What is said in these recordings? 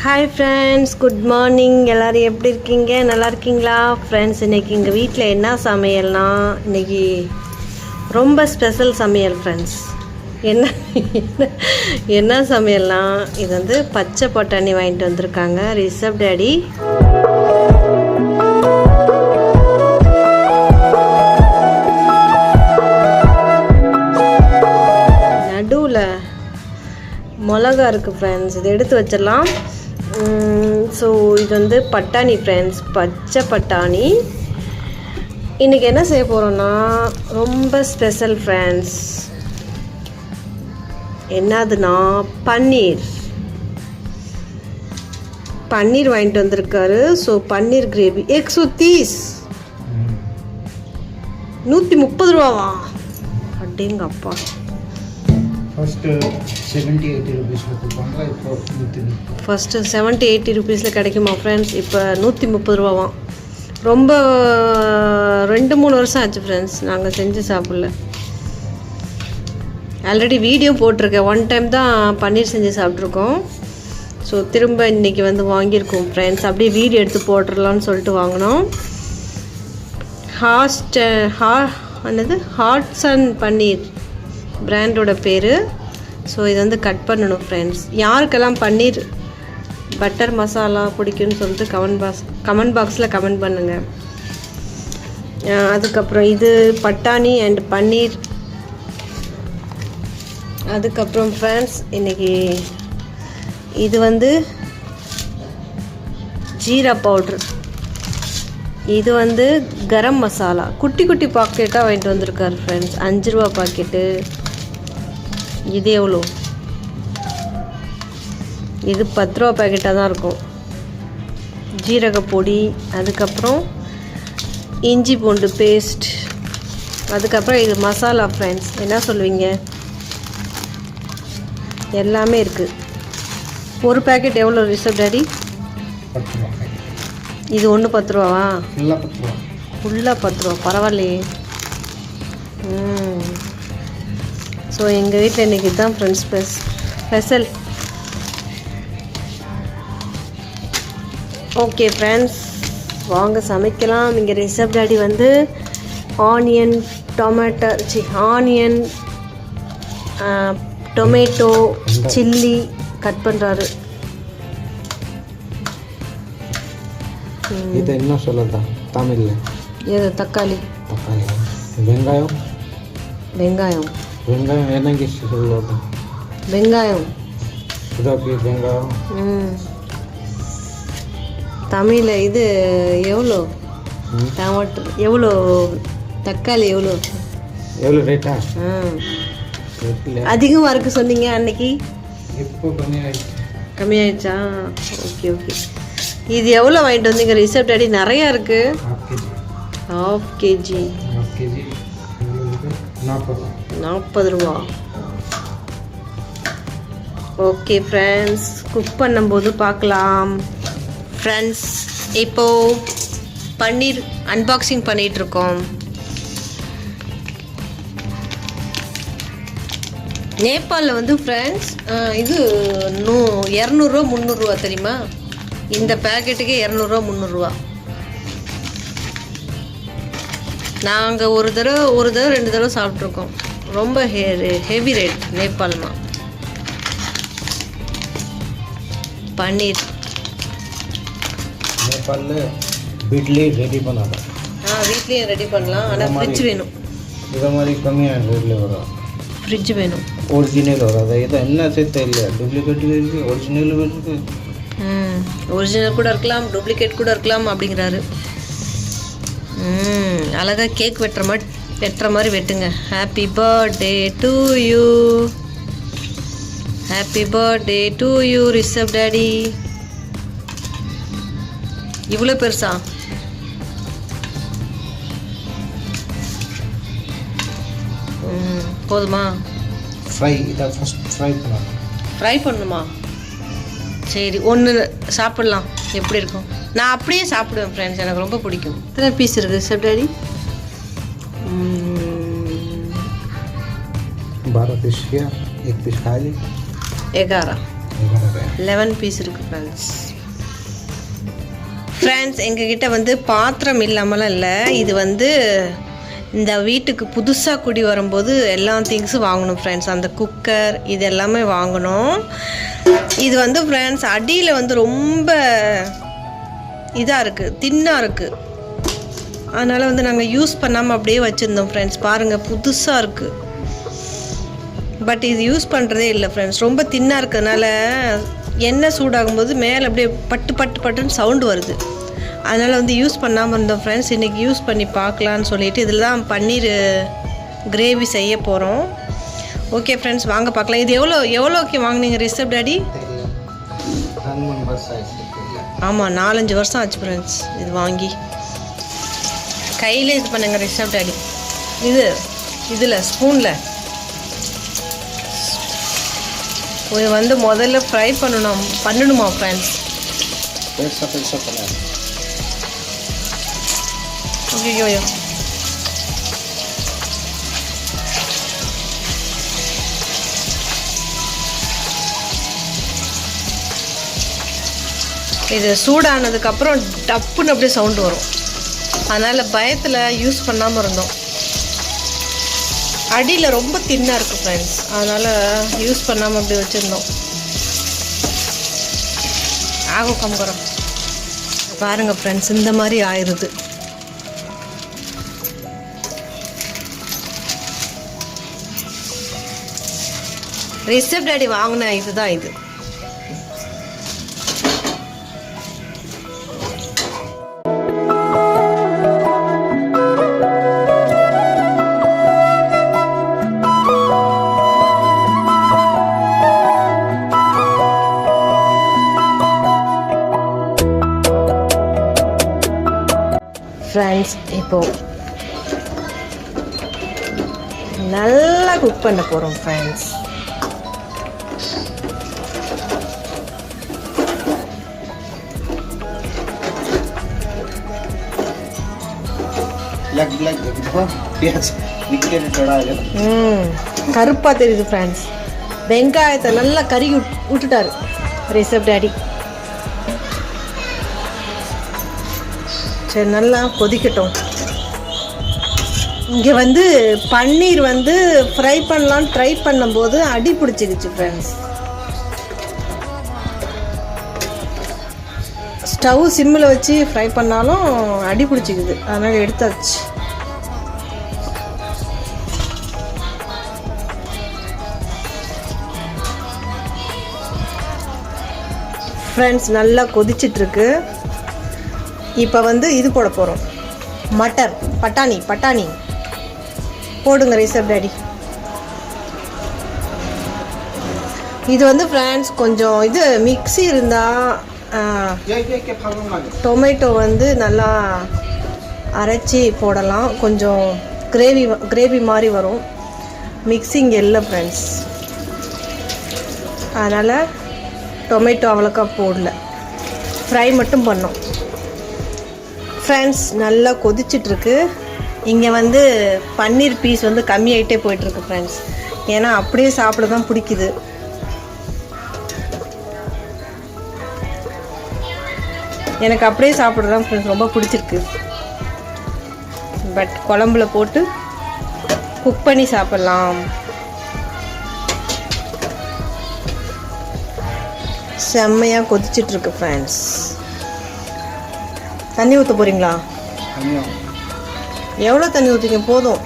Hi friends, good morning. எல்லோரும் எப்படி இருக்கீங்க? நல்லா இருக்கீங்களா ஃப்ரெண்ட்ஸ்? இன்றைக்கி எங்கள் வீட்டில் என்ன சமையல்னா, இன்றைக்கி ரொம்ப ஸ்பெஷல் சமையல் ஃப்ரெண்ட்ஸ். என்ன சமையல்னா, இது வந்து பச்சை பட்டாணி வாங்கிட்டு வந்திருக்காங்க ரிஷப் டேடி. நடுவில் மிளகா இருக்குது ஃப்ரெண்ட்ஸ், இதை எடுத்து வச்சிடலாம். ஸோ இது வந்து பட்டாணி ஃப்ரெண்ட்ஸ், பச்சை பட்டாணி. இன்றைக்கி என்ன செய்ய போகிறோன்னா ரொம்ப ஸ்பெஷல் ஃப்ரெண்ட்ஸ். என்னதுன்னா பன்னீர் வாங்கிட்டு வந்திருக்காரு. ஸோ பன்னீர் கிரேவி 130 130 ரூபாவா? அப்படிங்க அப்பா. ஃபஸ்ட்டு 70-80 ரூபீஸில் கொடுப்பாங்க, இப்போ 130. ஃபஸ்ட்டு 70-80 ரூபீஸில் கிடைக்குமா ஃப்ரெண்ட்ஸ்? இப்போ 130 ரூபாவாம். ரொம்ப 2-3 வருஷம் ஆச்சு ஃப்ரெண்ட்ஸ் நாங்கள் செஞ்சு சாப்பிடல. ஆல்ரெடி வீடியோ போட்டிருக்கேன், 1 டைம் தான் பன்னீர் செஞ்சு சாப்பிட்ருக்கோம். ஸோ திரும்ப இன்றைக்கி வந்து வாங்கியிருக்கோம் ஃப்ரெண்ட்ஸ். அப்படியே வீடியோ எடுத்து போட்டுடலான்னு சொல்லிட்டு வாங்கினோம். ஹாட்ஸ் அண்ட் பன்னீர் பிராண்டோட பேர். ஸோ இது வந்து கட் பண்ணணும் ஃப்ரெண்ட்ஸ். யாருக்கெல்லாம் பன்னீர் பட்டர் மசாலா பிடிக்குன்னு சொல்லிட்டு கமெண்ட் பாக்ஸில் கமெண்ட் பண்ணுங்கள். அதுக்கப்புறம் இது பட்டாணி அண்ட் பன்னீர். அதுக்கப்புறம் ஃப்ரெண்ட்ஸ் இன்றைக்கி இது வந்து ஜீரா பவுட்ரு. இது வந்து கரம் மசாலா. குட்டி குட்டி பாக்கெட்டாக வாங்கிட்டு வந்திருக்காரு ஃப்ரெண்ட்ஸ், 5 ரூபா பாக்கெட்டு. இது எவ்வளோ? இது 10 ரூபா பேக்கெட்டாக தான் இருக்கும். ஜீரக பொடி, அதுக்கப்புறம் இஞ்சி பூண்டு பேஸ்ட், அதுக்கப்புறம் இது மசாலா ஃப்ரெண்ட்ஸ். என்ன சொல்லுவீங்க? எல்லாமே இருக்குது. ஒரு பேக்கெட் எவ்வளோ ரிஷப் டாடி? இது ஒன்று 10 ரூபாவா? ஃபுல்லாக 10 ரூபா. பரவாயில்லையே. ஸோ எங்கள் வீட்டில் இன்றைக்கி தான் ஃப்ரெண்ட்ஸ் ஸ்பெஷல். ஓகே ஃப்ரெண்ட்ஸ், வாங்க சமைக்கலாம். இங்கே ரிஷப் டாடி வந்து ஆனியன் டொமேட்டோ சில்லி கட் பண்ணுறாரு. இது என்ன சொல்லதா தமிழில்? இது தக்காளி. வெங்காயம் என்னங்க சொல்லுவாங்க? வெங்காயம் வெங்காயம் தமிழில். இது எவ்வளோ டமாட்டோ? எவ்வளோ தக்காளி? எவ்வளோ ரேட்டா? அதிகமாக இருக்குது சொன்னீங்க அன்னைக்கு. இப்போ கம்மியாயிடுச்சா? ஓகே. இது எவ்வளோ வாங்கிட்டு வந்தீங்க ரிஷப் டாடி? நிறையா இருக்குது. ½ கேஜி 40 ரூபா. ஓகே ஃப்ரெண்ட்ஸ், குக் பண்ணும்போது பார்க்கலாம் ஃப்ரெண்ட்ஸ். இப்போது பன்னீர் அன்பாக்சிங் பண்ணிகிட்ருக்கோம். நேபாளில் வந்து ஃப்ரெண்ட்ஸ் இது 200 ரூபா 300 ரூபா தெரியுமா? இந்த பேக்கெட்டுக்கே 200 ரூபா 300 ரூபா. நாங்கள் ஒரு தடவை 2 தடவை சாப்பிட்ருக்கோம். ரொம்ப ஹெவி ரேட் நேபாள்மா. பன்னீர் நேபாளில் வீட்லேயே ரெடி பண்ணலாம். வீட்லேயே ரெடி பண்ணலாம். ஆனால் ஃப்ரிட்ஜ் வேணும். இதை மாதிரி கம்மியான ரேட்டில் வரும். ஃப்ரிட்ஜ் வேணும். ஒரிஜினல் வராது. இதை என்ன சேர்த்த இல்லை, டூப்ளிகேட் இருக்குது, ஒரிஜினல் இருக்குது. ஒரிஜினல் கூட இருக்கலாம், டூப்ளிகேட் கூட இருக்கலாம் அப்படிங்கிறாரு. அழகாக கேக் வெட்டுற மாதிரி வெட்டுங்க. Happy birthday to you, happy birthday to you Rishabh daddy. இவ்வளோ பெருசா? போதுமா? ஃப்ரை பண்ணணுமா? சரி, ஒன்று சாப்பிட்லாம். எப்படி இருக்கும்? நான் அப்படியே சாப்பிடுவேன் ஃப்ரெண்ட்ஸ், எனக்கு ரொம்ப பிடிக்கும். எத்தனை பீஸ் இருக்குது ரிஷப் டாடி? 12 पीस किया, 1 पीस खा ली। 11 11 பீஸ் இருக்குது ஃப்ரெண்ட்ஸ் எங்ககிட்ட வந்து பாத்திரம் இல்லாமலாம் இல்லை. இது வந்து இந்த வீட்டுக்கு புதுசாக குடி வரும்போது எல்லா திங்ஸும் வாங்கணும் ஃப்ரெண்ட்ஸ். அந்த குக்கர் இது எல்லாமே வாங்கணும். இது வந்து ஃப்ரெண்ட்ஸ் அடியில் வந்து ரொம்ப இதாக இருக்குது, தின்னாக இருக்குது. அதனால் வந்து நாங்கள் யூஸ் பண்ணாமல் அப்படியே வச்சுருந்தோம் ஃப்ரெண்ட்ஸ். பாருங்கள் புதுசாக இருக்குது. பட் இது யூஸ் பண்ணுறதே இல்லை ஃப்ரெண்ட்ஸ். ரொம்ப தின்னாக இருக்கிறதுனால எண்ணெய் சூடாகும்போது மேலே அப்படியே பட்டு பட்டு பட்டுன்னு சவுண்டு வருது. அதனால் வந்து யூஸ் பண்ணாமல் இருந்தோம் ஃப்ரெண்ட்ஸ். இன்றைக்கி யூஸ் பண்ணி பார்க்கலான்னு சொல்லிவிட்டு இதில் தான் பன்னீர் கிரேவி செய்ய போகிறோம். ஓகே ஃப்ரெண்ட்ஸ் வாங்க பார்க்கலாம். இது எவ்வளோக்கு வாங்கினீங்க ரிஷப் டாடி? ஆமாம் 4-5 வருஷம் ஆச்சு ஃப்ரெண்ட்ஸ் இது வாங்கி. கையில் இது பண்ணுங்க ரிஷப் டாடி. இதில் ஸ்பூனில் வந்து முதல்ல ஃப்ரை பண்ணணுமா ஃப்ரெண்ட்ஸ்? ஐயோ இது சூடானதுக்கப்புறம் டப்புன்னு அப்படியே சவுண்டு வரும். அதனால் பயத்தில் யூஸ் பண்ணாமல் இருந்தோம். அடியில் ரொம்ப தின்னாக இருக்குது ஃப்ரெண்ட்ஸ். அதனால் யூஸ் பண்ணாமல் அப்படி வச்சுருந்தோம். ஆகும் கம்பரம் பாருங்கள் ஃப்ரெண்ட்ஸ் இந்த மாதிரி ஆயிடுது. ரிஷப் டாடி வாங்கின இதுதான் இது. ஃப்ரெண்ட்ஸ் இப்போது நல்லா குக் பண்ண போகிறோம் ஃப்ரெண்ட்ஸ். கருப்பாக தெரியுது ஃப்ரெண்ட்ஸ். வெங்காயத்தை நல்லா கருகி விட்டுட்டாரு ரிஷப் டாடி. சரி நல்லா கொதிக்கட்டும். இங்கே வந்து பன்னீர் வந்து ஃப்ரை பண்ணலான்னு ட்ரை பண்ணும்போது அடி பிடிச்சிக்கிச்சு ஃப்ரெண்ட்ஸ். ஸ்டவ் சிம்மில் வச்சு ஃப்ரை பண்ணாலும் அடி பிடிச்சிக்குது. அதனால் எடுத்தாச்சு. ஃப்ரெண்ட்ஸ் நல்லா கொதிச்சிட்ருக்கு. இப்போ வந்து இது போட போகிறோம். பட்டாணி போடுங்க ரிஷப் டாடி. இது வந்து ஃப்ரெண்ட்ஸ் கொஞ்சம் இது மிக்ஸி இருந்தால் டொமேட்டோ வந்து நல்லா அரைச்சி போடலாம். கொஞ்சம் கிரேவி மாதிரி வரும். மிக்ஸிங் இல்லை ஃப்ரெண்ட்ஸ். அதனால் டொமேட்டோ அவ்வளோக்கா போடல, ஃப்ரை மட்டும் பண்ணோம். ஃப்ரெண்ட்ஸ் நல்லா கொதிச்சிட்ருக்கு. இங்கே வந்து பன்னீர் பீஸ் வந்து கம்மியாகிட்டே போயிட்டுருக்கு ஃப்ரெண்ட்ஸ். ஏன்னா அப்படியே சாப்பிட தான் பிடிக்குது. எனக்கு அப்படியே சாப்பிட தான் ஃப்ரெண்ட்ஸ் ரொம்ப பிடிச்சிருக்கு. பட் குழம்புல போட்டு குக் பண்ணி சாப்பிட்லாம். செம்மையாக கொதிச்சிட்ருக்கு ஃப்ரெண்ட்ஸ். தண்ணி ஊற்ற போகிறீங்களா? எவ்வளோ தண்ணி ஊற்றிங்க? போதும்.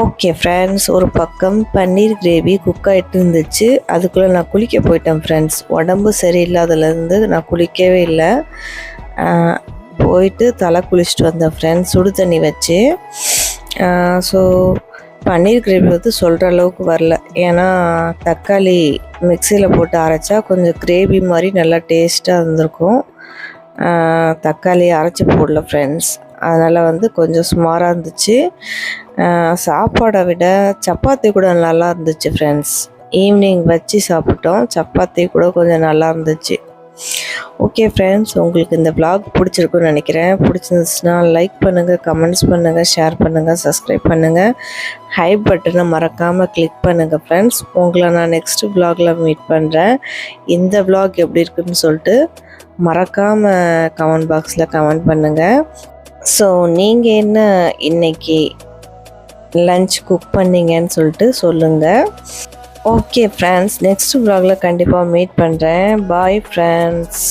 ஓகே ஃப்ரெண்ட்ஸ், ஒரு பக்கம் பன்னீர் கிரேவி குக் ஆகிட்டு இருந்துச்சு. அதுக்குள்ளே நான் குளிக்க போயிட்டேன் ஃப்ரெண்ட்ஸ். உடம்பு சரியில்லாதலேருந்து நான் குளிக்கவே இல்லை. போயிட்டு தலை குளிச்சுட்டு வந்தேன் ஃப்ரெண்ட்ஸ் சுடு தண்ணி வச்சு. ஸோ பன்னீர் கிரேவி வந்து சொல்கிற அளவுக்கு வரல. ஏன்னா தக்காளி மிக்சியில் போட்டு அரைச்சா கொஞ்சம் கிரேவி மாதிரி நல்லா டேஸ்ட்டாக இருந்திருக்கும். தக்காளி அரைச்சி போடல ஃப்ரெண்ட்ஸ். அதனால் வந்து கொஞ்சம் சுமாராக இருந்துச்சு. சாப்பாடை விட சப்பாத்தி கூட நல்லா இருந்துச்சு ஃப்ரெண்ட்ஸ். ஈவினிங் வச்சு சாப்பிட்டோம். சப்பாத்தி கூட கொஞ்சம் நல்லா இருந்துச்சு. ஓகே ஃப்ரெண்ட்ஸ், உங்களுக்கு இந்த vlog பிடிச்சிருக்குன்னு நினைக்கிறேன். பிடிச்சிருந்துச்சுன்னா லைக் பண்ணுங்கள், கமெண்ட்ஸ் பண்ணுங்கள், ஷேர் பண்ணுங்கள், சப்ஸ்கிரைப் பண்ணுங்கள். ஹைப் பட்டனை மறக்காமல் கிளிக் பண்ணுங்கள் ஃப்ரெண்ட்ஸ். உங்களை நான் நெக்ஸ்ட் vlogல மீட் பண்ணுறேன். இந்த vlog எப்படி இருக்குன்னு சொல்லிட்டு மறக்காமல் கமெண்ட் பாக்ஸில் கமெண்ட் பண்ணுங்கள். ஸோ நீங்கள் என்ன இன்னைக்கு லஞ்ச் குக் பண்ணீங்கன்னு சொல்லிட்டு சொல்லுங்கள். ஓகே ஃப்ரெண்ட்ஸ், நெக்ஸ்ட் vlogல கண்டிப்பாக மீட் பண்ணுறேன். Bye friends.